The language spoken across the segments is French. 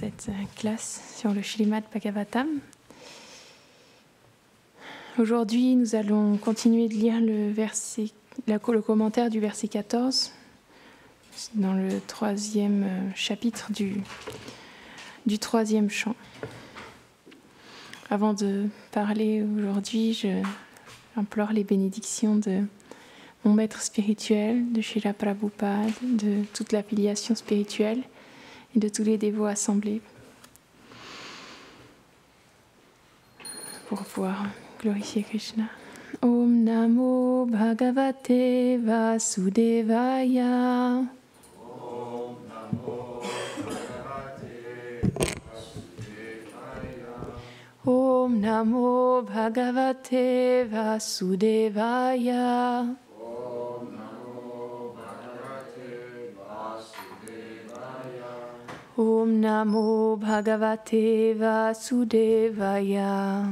cette classe sur le Śrīmad Bhagavatam. Aujourd'hui, nous allons continuer de lire le commentaire du verset 14 dans le troisième chapitre du troisième chant. Avant de parler aujourd'hui, j'implore les bénédictions de mon maître spirituel, de Srila Prabhupada, de toute la filiation spirituelle et de tous les dévots assemblés pour pouvoir glorifier Krishna. Om Namo Bhagavate Vasudevaya. Om Namo Bhagavate Vasudevaya. Om Namo Bhagavate Vasudevaya. Om Namo Bhagavate Vasudevaya.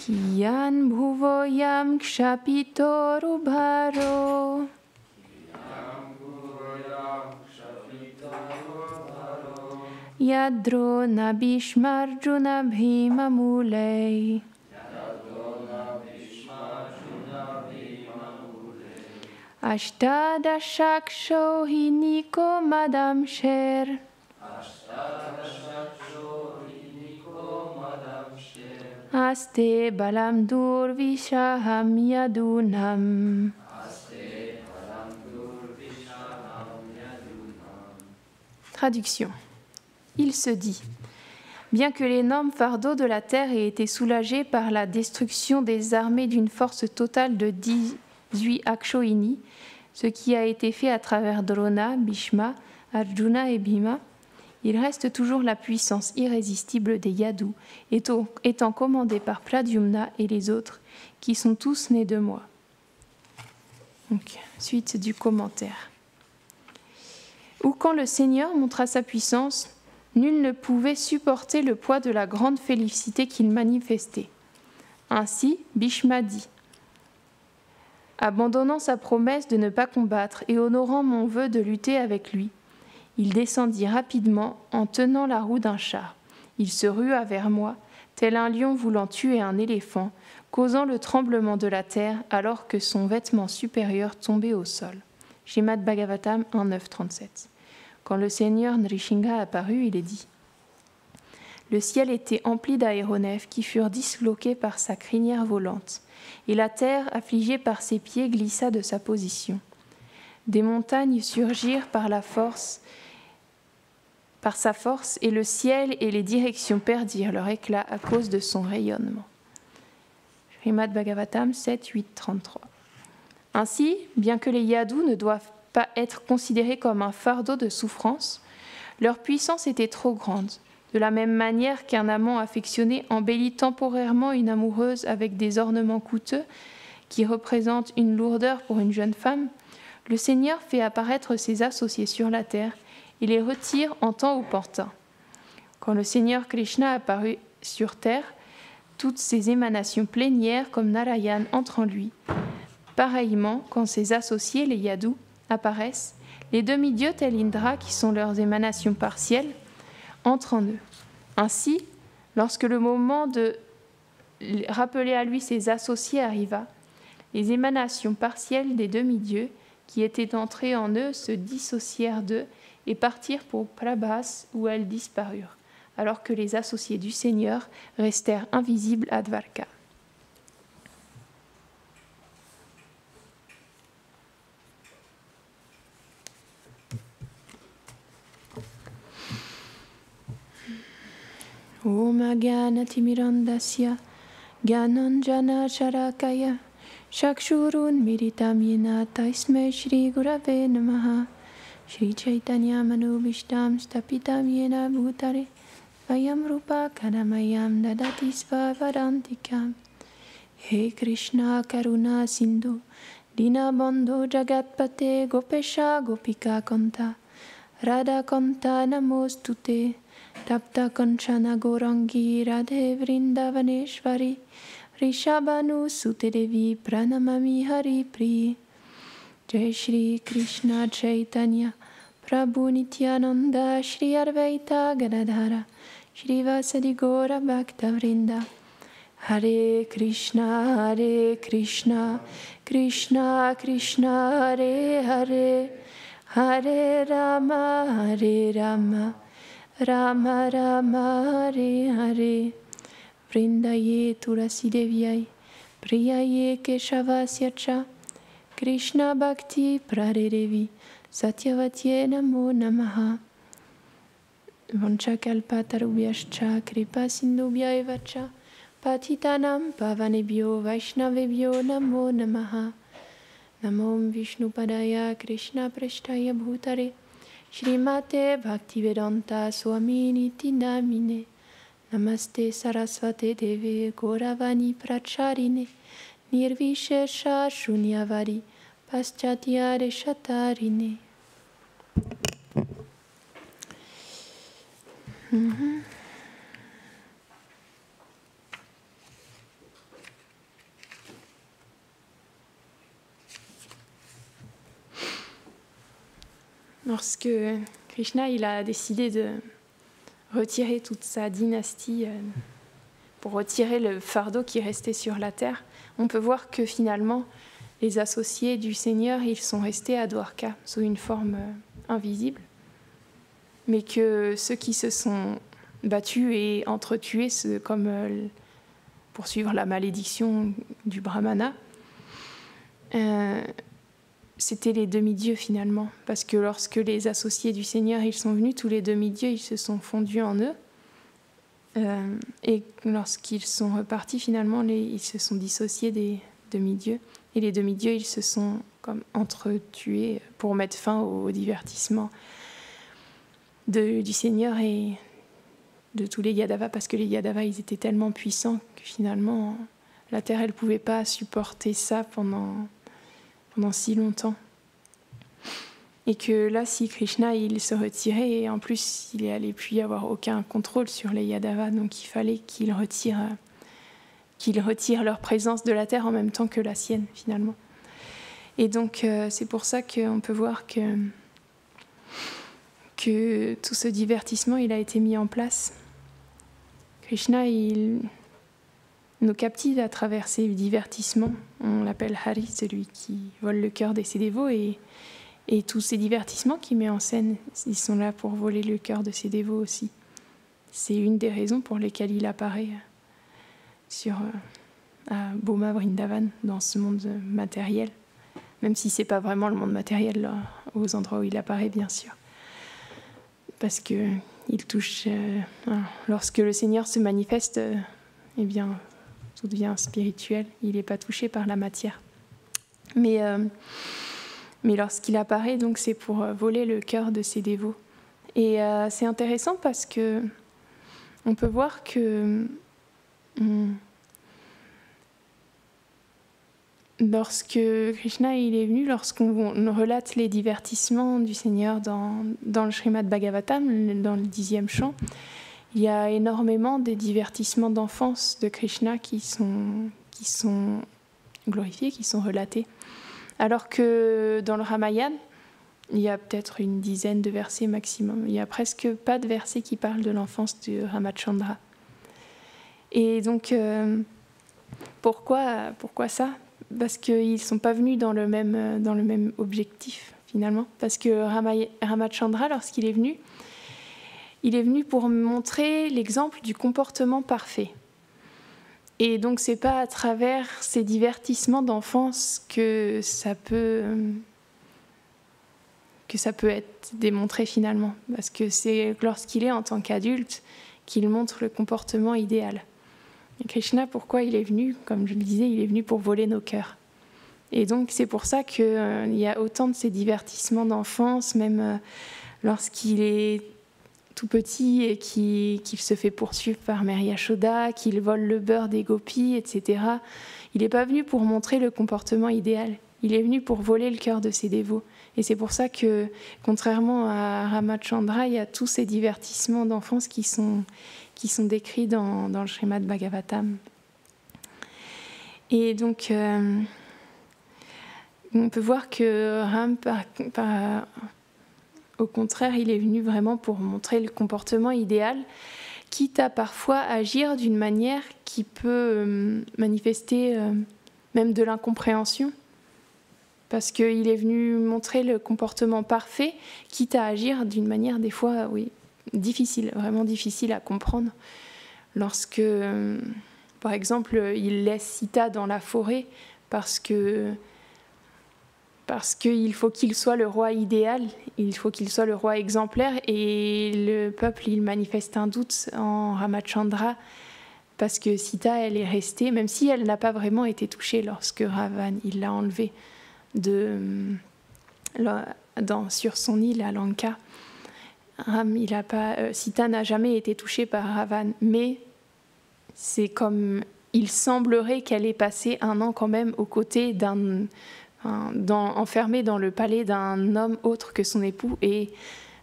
Kiyan bhuvoyam kshapito rubharo. Yadro nabhishmarjuna bhima mulei. Ashtadashaksho hiniko madam sher. Aste balam durvishaham yadunam. Traduction. Il se dit, bien que l'énorme fardeau de la terre ait été soulagé par la destruction des armées d'une force totale de 18 Akshohini, ce qui a été fait à travers Drona, Bhishma, Arjuna et Bhima, il reste toujours la puissance irrésistible des Yadus, étant commandée par Pradyumna et les autres, qui sont tous nés de moi. Donc, suite du commentaire. Ou quand le Seigneur montra sa puissance, nul ne pouvait supporter le poids de la grande félicité qu'il manifestait. Ainsi, Bhishma dit, abandonnant sa promesse de ne pas combattre et honorant mon vœu de lutter avec lui, il descendit rapidement en tenant la roue d'un char. Il se rua vers moi, tel un lion voulant tuer un éléphant, causant le tremblement de la terre alors que son vêtement supérieur tombait au sol. Śrīmad Bhagavatam 1.9.37. Quand le Seigneur Nrsimha apparut, il est dit « Le ciel était empli d'aéronefs qui furent disloqués par sa crinière volante, et la terre, affligée par ses pieds, glissa de sa position. Des montagnes surgirent par sa force, et le ciel et les directions perdirent leur éclat à cause de son rayonnement. » Śrīmad Bhagavatam 7.8.33. Ainsi, bien que les Yadus ne doivent pas être considérés comme un fardeau de souffrance, leur puissance était trop grande. De la même manière qu'un amant affectionné embellit temporairement une amoureuse avec des ornements coûteux qui représentent une lourdeur pour une jeune femme, le Seigneur fait apparaître ses associés sur la terre et les retire en temps opportun. Quand le Seigneur Krishna apparut sur terre, toutes ses émanations plénières comme Narayan entrent en lui. Pareillement, quand ses associés, les Yadus, apparaissent, les demi-dieux tels Indra, qui sont leurs émanations partielles, entrent en eux. Ainsi, lorsque le moment de rappeler à lui ses associés arriva, les émanations partielles des demi-dieux qui étaient entrées en eux se dissocièrent d'eux et partirent pour Prabhas où elles disparurent, alors que les associés du Seigneur restèrent invisibles à Dvarka. Om Agyanatimirandasya Gyananjana Sharakaya Chakshurun Miritam Yena Tasmai Shri Gurave Namaha Shri Chaitanya Manubhishtam Stapitam Yena Bhutare Vayam Rupa Kanamayam Dadati Svavarantikam He Krishna Karuna Sindhu Dinabandhu Jagatpate Gopesha Gopika Kanta Radha Kanta Namostute Tapta Kanchana Gorangi Radhe Vrindavaneshvari Rishabhanu Sutedevi Pranamami Haripri. Jai Shri Krishna Chaitanya Prabhu Nityananda Shri Advaita Gadadhara Shri Vasadi Gaura Bhakta Vrinda. Hare Krishna, Krishna Krishna, Hare Hare, Hare Rama, Rama Rama, Hare Hare. Vrindaye Tulasi Devyai, Priyaye Keshavasya Cha, Krishna Bhakti Pradevi, Satyavatye Namo Namaha. Vanchakalpatarubhyascha, Kripa Sindhubhya Evacha, Patitanam Pavanebhyo Vaishnavebhyo Namo Namaha. Namo Vishnu Padaya Krishna Preshtaya Bhutare Shrimate Bhaktivedanta Swami Niti Namine. Namaste Sarasvate Deve Gauravani Pracharine Nirvishesha Shunyavadi Paschatya Reshatarine. Lorsque Krishna il a décidé de retirer toute sa dynastie pour retirer le fardeau qui restait sur la terre, on peut voir que finalement les associés du Seigneur ils sont restés à Dwarka sous une forme invisible, mais que ceux qui se sont battus et entretués comme pour suivre la malédiction du Brahmana, c'était les demi-dieux finalement, parce que lorsque les associés du Seigneur ils sont venus, tous les demi-dieux ils se sont fondus en eux, et lorsqu'ils sont repartis finalement, ils se sont dissociés des demi-dieux, et les demi-dieux ils se sont comme entretués pour mettre fin au divertissement du Seigneur et de tous les Yadavas, parce que les Yadavas ils étaient tellement puissants que finalement la terre elle pouvait pas supporter ça pendant si longtemps. Et que là, si Krishna il se retirait, et en plus il n'allait plus y avoir aucun contrôle sur les Yadavas, donc il fallait qu'il retire leur présence de la terre en même temps que la sienne finalement. Et donc c'est pour ça qu'on peut voir que tout ce divertissement il a été mis en place. Krishna il nous captive à travers ces divertissements. On l'appelle Hari, celui qui vole le cœur de ses dévots, et tous ces divertissements qu'il met en scène, ils sont là pour voler le cœur de ses dévots aussi. C'est une des raisons pour lesquelles il apparaît à Bhoma Vrindavan, dans ce monde matériel, même si ce n'est pas vraiment le monde matériel là, aux endroits où il apparaît bien sûr. Parce qu'il touche... lorsque le Seigneur se manifeste, eh bien... tout devient spirituel, il n'est pas touché par la matière. Mais lorsqu'il apparaît, donc, c'est pour voler le cœur de ses dévots. Et c'est intéressant parce que on peut voir que lorsque Krishna il est venu, lorsqu'on relate les divertissements du Seigneur dans le Srimad Bhagavatam, dans le 10e chant, il y a énormément de divertissements d'enfance de Krishna qui sont glorifiés, qui sont relatés. Alors que dans le Ramayana, il y a peut-être une dizaine de versets maximum. Il n'y a presque pas de versets qui parlent de l'enfance de Ramachandra. Et donc, pourquoi ça ? Parce qu'ils ne sont pas venus dans le même objectif, finalement. Parce que Ramachandra, lorsqu'il est venu, il est venu pour montrer l'exemple du comportement parfait. Et donc, ce n'est pas à travers ces divertissements d'enfance que ça peut être démontré finalement. Parce que c'est lorsqu'il est en tant qu'adulte qu'il montre le comportement idéal. Et Krishna, pourquoi il est venu ? Comme je le disais, il est venu pour voler nos cœurs. Et donc, c'est pour ça qu'il y a autant de ces divertissements d'enfance, même lorsqu'il est tout petit et qu'il se fait poursuivre par Mère Yashoda, qu'il vole le beurre des gopis, etc. Il n'est pas venu pour montrer le comportement idéal. Il est venu pour voler le cœur de ses dévots. Et c'est pour ça que, contrairement à Ramachandra, il y a tous ces divertissements d'enfance qui sont décrits dans le Srimad Bhagavatam. Et donc, on peut voir que Ram, au contraire, il est venu vraiment pour montrer le comportement idéal, quitte à parfois agir d'une manière qui peut manifester même de l'incompréhension. Parce qu'il est venu montrer le comportement parfait, quitte à agir d'une manière des fois, oui, difficile, vraiment difficile à comprendre. Lorsque, par exemple, il laisse Sita dans la forêt parce qu'il faut qu'il soit le roi idéal, il faut qu'il soit le roi exemplaire, et le peuple, il manifeste un doute en Ramachandra parce que Sita, elle est restée, même si elle n'a pas vraiment été touchée lorsque Ravan, il l'a enlevée sur son île à Lanka. Sita n'a jamais été touchée par Ravan, mais c'est comme il semblerait qu'elle ait passé 1 an quand même aux côtés enfermée dans le palais d'un homme autre que son époux. Et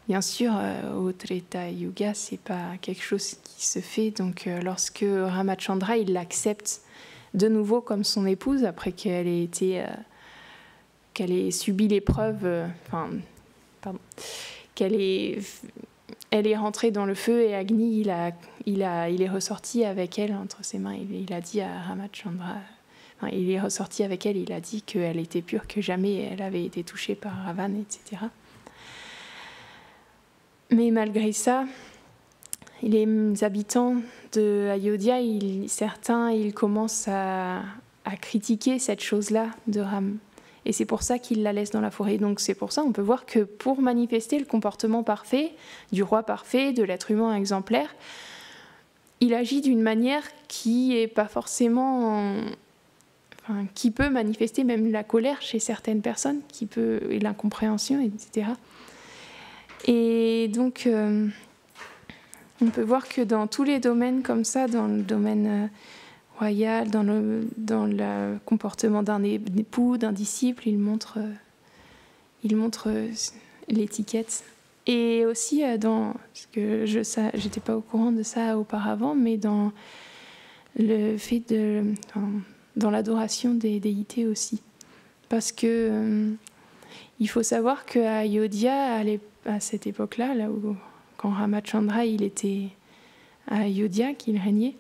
bien sûr, au Treta Yuga, c'est pas quelque chose qui se fait. Donc, lorsque Ramachandra, il l'accepte de nouveau comme son épouse après qu'elle ait subi l'épreuve, elle est rentrée dans le feu, et Agni, il est ressorti avec elle entre ses mains. Il a dit à Ramachandra, il est ressorti avec elle, il a dit qu'elle était pure, que jamais elle avait été touchée par Ravan, etc. Mais malgré ça, les habitants de Ayodhya, certains, ils commencent à critiquer cette chose-là de Ram. Et c'est pour ça qu'il la laisse dans la forêt. Donc c'est pour ça on peut voir que pour manifester le comportement parfait, du roi parfait, de l'être humain exemplaire, il agit d'une manière qui est pas forcément... qui peut manifester même la colère chez certaines personnes, et l'incompréhension, etc. Et donc, on peut voir que dans tous les domaines comme ça, dans le domaine royal, dans le comportement d'un époux, d'un disciple, il montre l'étiquette. Et aussi, parce que j'étais pas au courant de ça auparavant, mais dans le fait dans l'adoration des déités aussi. Parce que il faut savoir qu'à Ayodhya, à cette époque-là, quand Ramachandra il était à Ayodhya, qu'il régnait,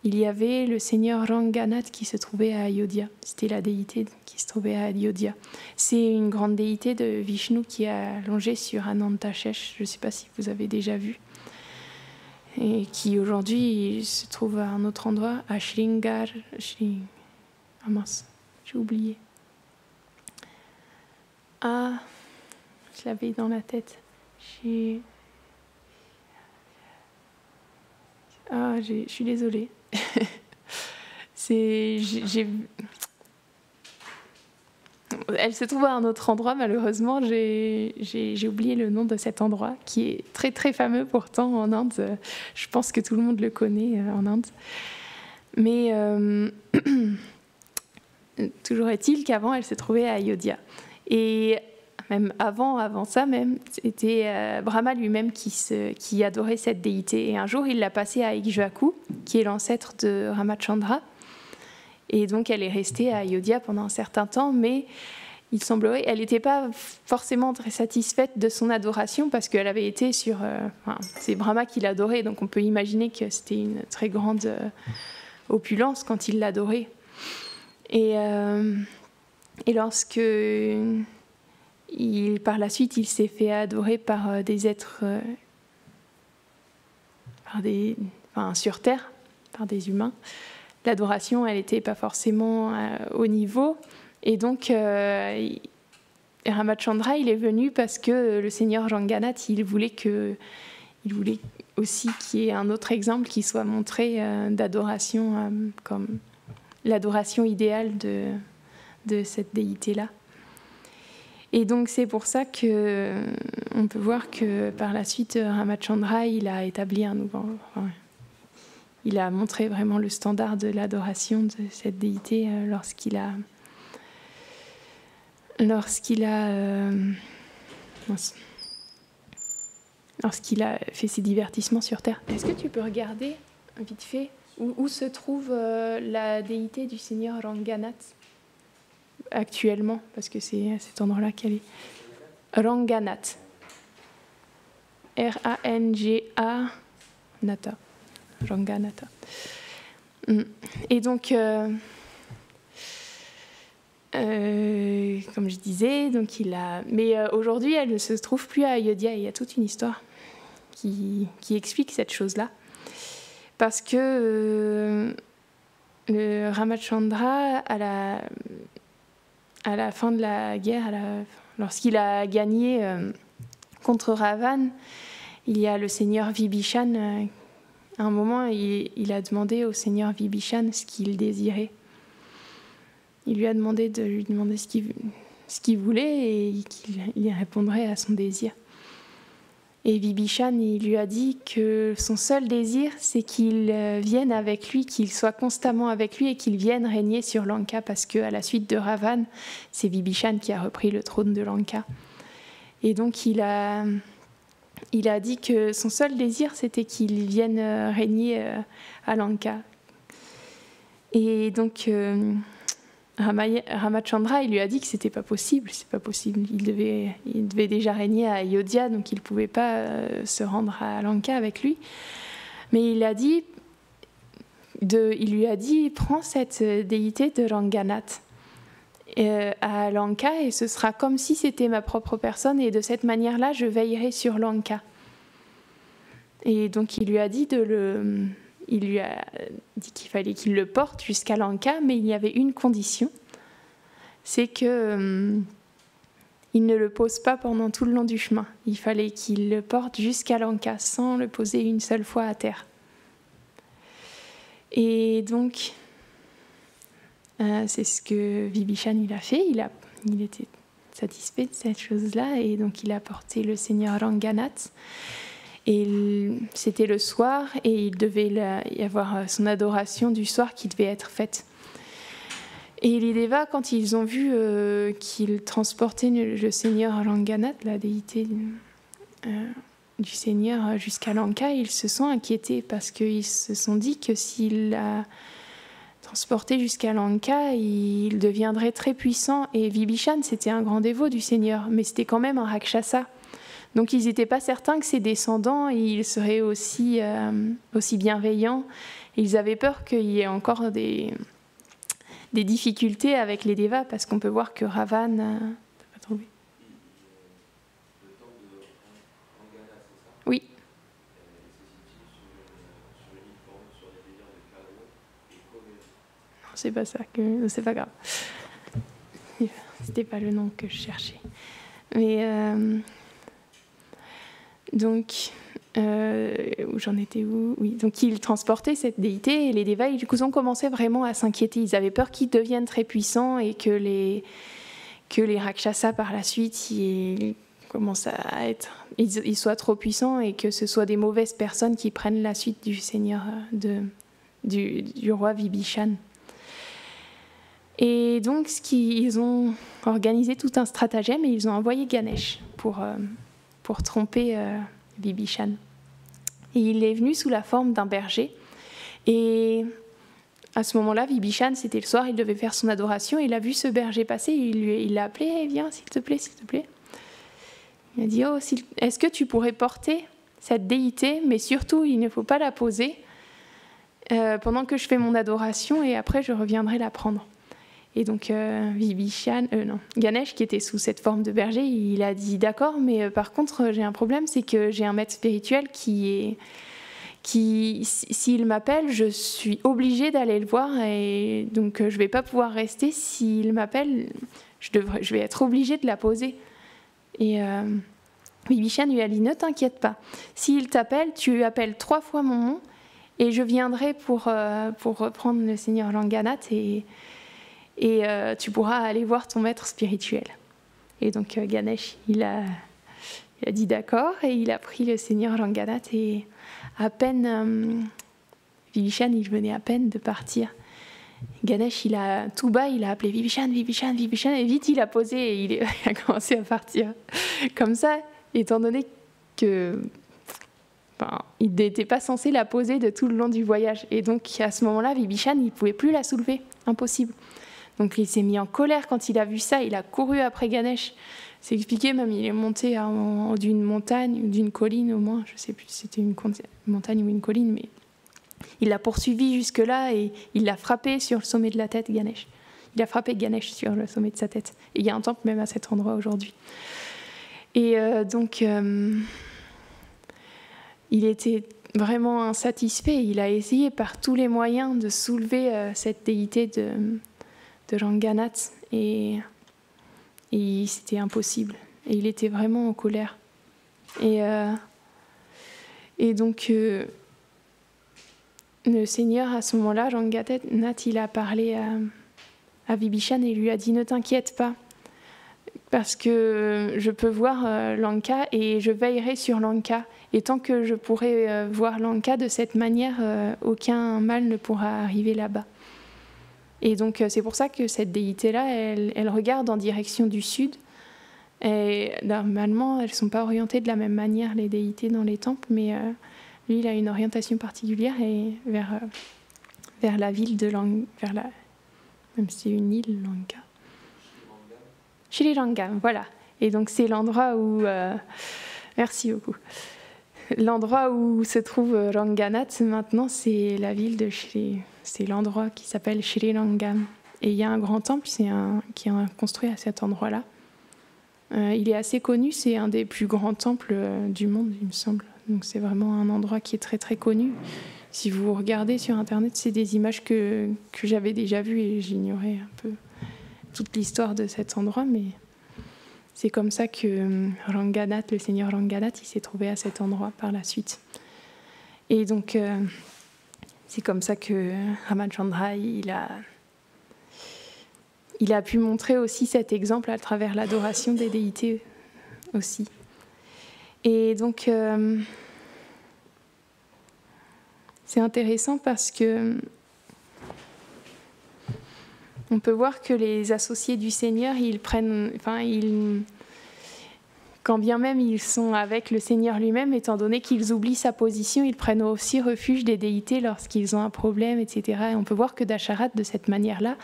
il y avait le seigneur Ranganath qui se trouvait à Ayodhya. C'était la déité qui se trouvait à Ayodhya. C'est une grande déité de Vishnu qui a longé sur Anantashesh, je ne sais pas si vous avez déjà vu, et qui aujourd'hui se trouve à un autre endroit, à Shringar. Ah mince, j'ai oublié. Ah, je l'avais dans la tête. Je suis désolée. Elle se trouve à un autre endroit, malheureusement. J'ai oublié le nom de cet endroit, qui est très très fameux pourtant en Inde. Je pense que tout le monde le connaît en Inde. Mais toujours est-il qu'avant, elle se trouvait à Ayodhya. Et même avant ça, c'était Brahma lui-même qui adorait cette déité. Et un jour, il l'a passée à Ikshvaku, qui est l'ancêtre de Ramachandra. Et donc, elle est restée à Ayodhya pendant un certain temps, mais il semblerait qu'elle n'était pas forcément très satisfaite de son adoration, parce qu'elle avait été c'est Brahma qui l'adorait, donc on peut imaginer que c'était une très grande opulence quand il l'adorait. Et lorsque... par la suite, il s'est fait adorer par des êtres sur Terre, par des humains. L'adoration, elle n'était pas forcément au niveau. Et donc, Ramachandra, il est venu parce que le seigneur Ranganath, il voulait aussi qu'il y ait un autre exemple qui soit montré d'adoration, comme l'adoration idéale de cette déité-là. Et donc c'est pour ça qu'on peut voir que par la suite, Ramachandra, il a établi il a montré vraiment le standard de l'adoration de cette déité lorsqu'il a fait ses divertissements sur Terre. Est-ce que tu peux regarder vite fait où se trouve la déité du seigneur Ranganath actuellement, parce que c'est à cet endroit-là qu'elle est. Ranganath. R-A-N-G-A Nata. Ranganatha. Et donc, comme je disais, donc mais aujourd'hui, elle ne se trouve plus à Ayodhya. Il y a toute une histoire qui explique cette chose-là. Parce que le Ramachandra, à la fin de la guerre, lorsqu'il a gagné contre Ravan, il y a le seigneur Vibhishan. À un moment, il a demandé au seigneur Vibhishan ce qu'il désirait. Il lui a demandé de lui demander ce qu'il voulait et qu'il répondrait à son désir. Et Vibhishan, il lui a dit que son seul désir, c'est qu'il vienne avec lui, qu'il soit constamment avec lui et qu'il vienne régner sur Lanka, parce qu'à la suite de Ravan, c'est Vibhishan qui a repris le trône de Lanka. Et donc il a dit que son seul désir, c'était qu'il vienne régner à Lanka. Et donc Ramachandra, il lui a dit que c'était pas possible, c'est pas possible. Il devait déjà régner à Ayodhya, donc il ne pouvait pas se rendre à Lanka avec lui. Mais il lui a dit, prends cette déité de Ranganath à Lanka et ce sera comme si c'était ma propre personne et de cette manière-là, je veillerai sur Lanka. Et donc il lui a dit qu'il fallait qu'il le porte jusqu'à Lanka, mais il y avait une condition, c'est que il ne le pose pas pendant tout le long du chemin. Il fallait qu'il le porte jusqu'à Lanka, sans le poser une seule fois à terre. Et donc, c'est ce que Vibhishan il a fait. Il était satisfait de cette chose-là, et donc il a porté le seigneur Ranganath. Et c'était le soir, et il devait y avoir son adoration du soir qui devait être faite. Et les Devas, quand ils ont vu qu'il transportait le seigneur Ranganath, la déité du seigneur, jusqu'à Lanka, ils se sont inquiétés parce qu'ils se sont dit que s'il l'a transporté jusqu'à Lanka, il deviendrait très puissant. Et Vibhishan, c'était un grand dévot du seigneur, mais c'était quand même un Rakshasa. Donc ils n'étaient pas certains que ses descendants ils seraient aussi bienveillants. Ils avaient peur qu'il y ait encore des difficultés avec les Devas, parce qu'on peut voir que Ravan... T'as pas trouvé ? Le temple de Rangana, c'est ça ? Oui. Sur une forme, sur des délires de chaos et Kovel. Non, c'est pas ça, c'est pas grave. C'était pas le nom que je cherchais. Mais... Donc, où j'en étais où ? Oui, donc ils transportaient cette déité et les Devas, du coup, ont commencé vraiment à s'inquiéter. Ils avaient peur qu'ils deviennent très puissants et que les Rakshasas, par la suite, ils soient trop puissants et que ce soit des mauvaises personnes qui prennent la suite du seigneur, du roi Vibhishan. Et donc, ils ont organisé tout un stratagème et ils ont envoyé Ganesh pour tromper Vibhishan. Et il est venu sous la forme d'un berger. Et à ce moment-là, Vibhishan, c'était le soir, il devait faire son adoration. Il a vu ce berger passer, il l'a appelé, hey, viens, s'il te plaît, s'il te plaît. Il a dit, est-ce que tu pourrais porter cette déité, mais surtout, il ne faut pas la poser pendant que je fais mon adoration, et après, je reviendrai la prendre. Et donc Ganesh, qui était sous cette forme de berger, il a dit d'accord, mais par contre j'ai un problème, c'est que j'ai un maître spirituel qui s'il m'appelle, je suis obligée d'aller le voir, et donc je vais pas pouvoir rester. S'il m'appelle, je vais être obligée de la poser. Et Vibhishan lui a dit, ne t'inquiète pas, s'il t'appelle, tu appelles 3 fois mon nom et je viendrai pour reprendre le seigneur Ranganath et tu pourras aller voir ton maître spirituel. Et donc Ganesh, il a dit d'accord, et il a pris le seigneur Ranganath, et à peine, Vibhishan, il venait à peine de partir. Ganesh, tout bas, il a appelé Vibhishan, Vibhishan, Vibhishan, et vite il a posé et il a commencé à partir. Comme ça, étant donné que il n'était pas censé la poser de tout le long du voyage. Et donc, à ce moment-là, Vibhishan, il ne pouvait plus la soulever. Impossible. Donc, il s'est mis en colère quand il a vu ça. Il a couru après Ganesh. C'est expliqué, même, il est monté en haut d'une montagne, ou d'une colline au moins. Je ne sais plus si c'était une montagne ou une colline, mais il l'a poursuivi jusque-là et il l'a frappé sur le sommet de la tête, Ganesh. Il a frappé Ganesh sur le sommet de sa tête. Et il y a un temple même à cet endroit aujourd'hui. Et donc, il était vraiment insatisfait. Il a essayé par tous les moyens de soulever cette déité de Ranganath. Et c'était impossible. Et il était vraiment en colère. Et donc, le Seigneur, à ce moment-là, Ranganath, il a parlé à Vibhishan et lui a dit « Ne t'inquiète pas, parce que je peux voir Lanka et je veillerai sur Lanka. Et tant que je pourrai voir Lanka de cette manière, aucun mal ne pourra arriver là-bas. » Et donc, c'est pour ça que cette déité-là, elle regarde en direction du sud. Et normalement, elles ne sont pas orientées de la même manière, les déités dans les temples, mais lui, il a une orientation particulière et vers la ville de Lanka, même si c'est une île, Lanka. Sri Rangam, voilà. Et donc, c'est l'endroit où... merci beaucoup. L'endroit où se trouve Ranganath, maintenant, c'est la ville de c'est l'endroit qui s'appelle Sri Rangam. Et il y a un grand temple qui est construit à cet endroit-là. Il est assez connu, c'est un des plus grands temples du monde, il me semble. Donc c'est vraiment un endroit qui est très très connu. Si vous regardez sur Internet, c'est des images que j'avais déjà vues et j'ignorais un peu toute l'histoire de cet endroit, mais c'est comme ça que Ranganath, le seigneur Ranganath, il s'est trouvé à cet endroit par la suite. Et donc, c'est comme ça que Ramachandra, il a pu montrer aussi cet exemple à travers l'adoration des déités aussi. Et donc, c'est intéressant parce que on peut voir que les associés du Seigneur, quand bien même ils sont avec le Seigneur lui-même, étant donné qu'ils oublient sa position, ils prennent aussi refuge des déités lorsqu'ils ont un problème, etc. Et on peut voir que Dasharat, de cette manière-là,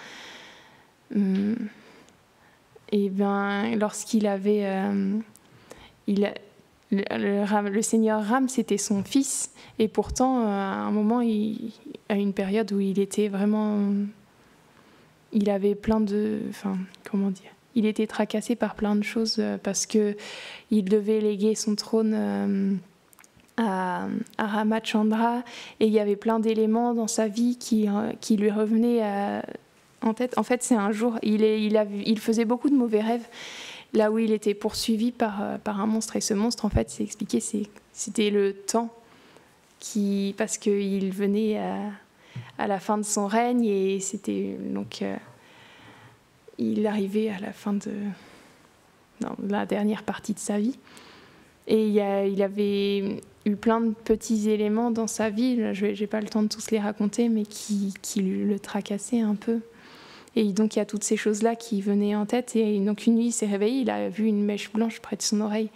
lorsqu'il avait... le Seigneur Ram, c'était son fils, et pourtant, à un moment, à une période où il était vraiment... Il avait plein de... il était tracassé par plein de choses parce qu'il devait léguer son trône à Ramachandra, et il y avait plein d'éléments dans sa vie qui lui revenaient en tête. En fait, c'est un jour, il faisait beaucoup de mauvais rêves, là où il était poursuivi par un monstre. Et ce monstre, en fait, c'est expliqué, c'était le temps, parce qu'il venait à la fin de son règne, et c'était donc il arrivait à la fin de la dernière partie de sa vie, et il avait eu plein de petits éléments dans sa vie, j'ai pas le temps de tous les raconter, mais qui le tracassaient un peu. Et donc il y a toutes ces choses-là qui venaient en tête, et donc une nuit il s'est réveillé, il a vu une mèche blanche près de son oreille,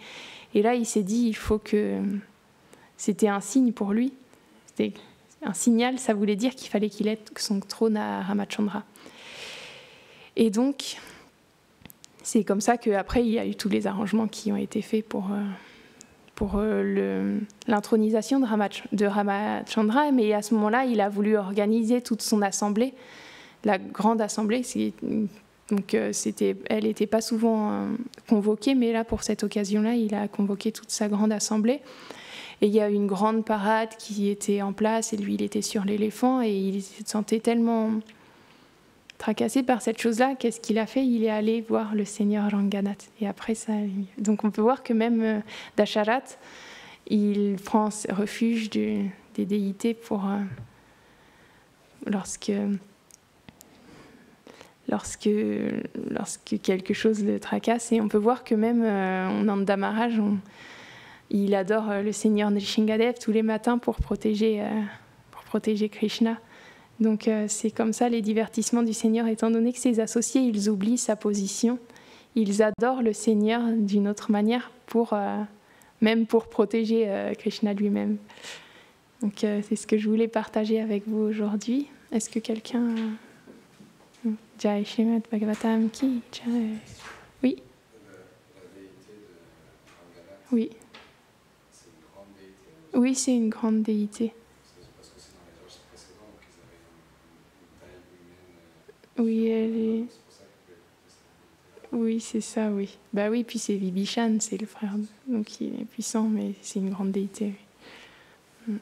et là il s'est dit il faut que c'était un signe pour lui, c'était un signal, ça voulait dire qu'il fallait qu'il ait son trône à Ramachandra. Et donc, c'est comme ça qu'après, il y a eu tous les arrangements qui ont été faits pour l'intronisation de Ramachandra. Mais à ce moment-là, il a voulu organiser toute son assemblée, la grande assemblée. Donc, elle n'était pas souvent convoquée, mais là, pour cette occasion-là, il a convoqué toute sa grande assemblée. Et il y a eu une grande parade qui était en place, et lui, il était sur l'éléphant, et il se sentait tellement tracassé par cette chose-là. Qu'est-ce qu'il a fait? Il est allé voir le Seigneur Ranganath. Et après ça, donc on peut voir que même Dasharat, il prend refuge des déités pour lorsque quelque chose le tracasse. Et on peut voir que même en Andamaraj, il adore le Seigneur Nrishingadev tous les matins pour protéger Krishna. Donc c'est comme ça les divertissements du Seigneur, étant donné que ses associés, ils oublient sa position, ils adorent le Seigneur d'une autre manière pour même pour protéger Krishna lui-même. Donc c'est ce que je voulais partager avec vous aujourd'hui. Est-ce que quelqu'un... Jai Srimad Bhagavatam Ki Jai. Oui. La déité de Mangala, Oui. c'est une grande déité. Oui, c'est une grande déité. Parce que c'est dans les âges précédents qu'ils avaient une taille humaine. Oui, elle est... C'est pour ça qu'ils pouvaient porter cette déité. Oui, c'est ça, oui. Bah oui, puis c'est Vibhishan, c'est le frère. Donc il est puissant, mais c'est une grande déité. Oui.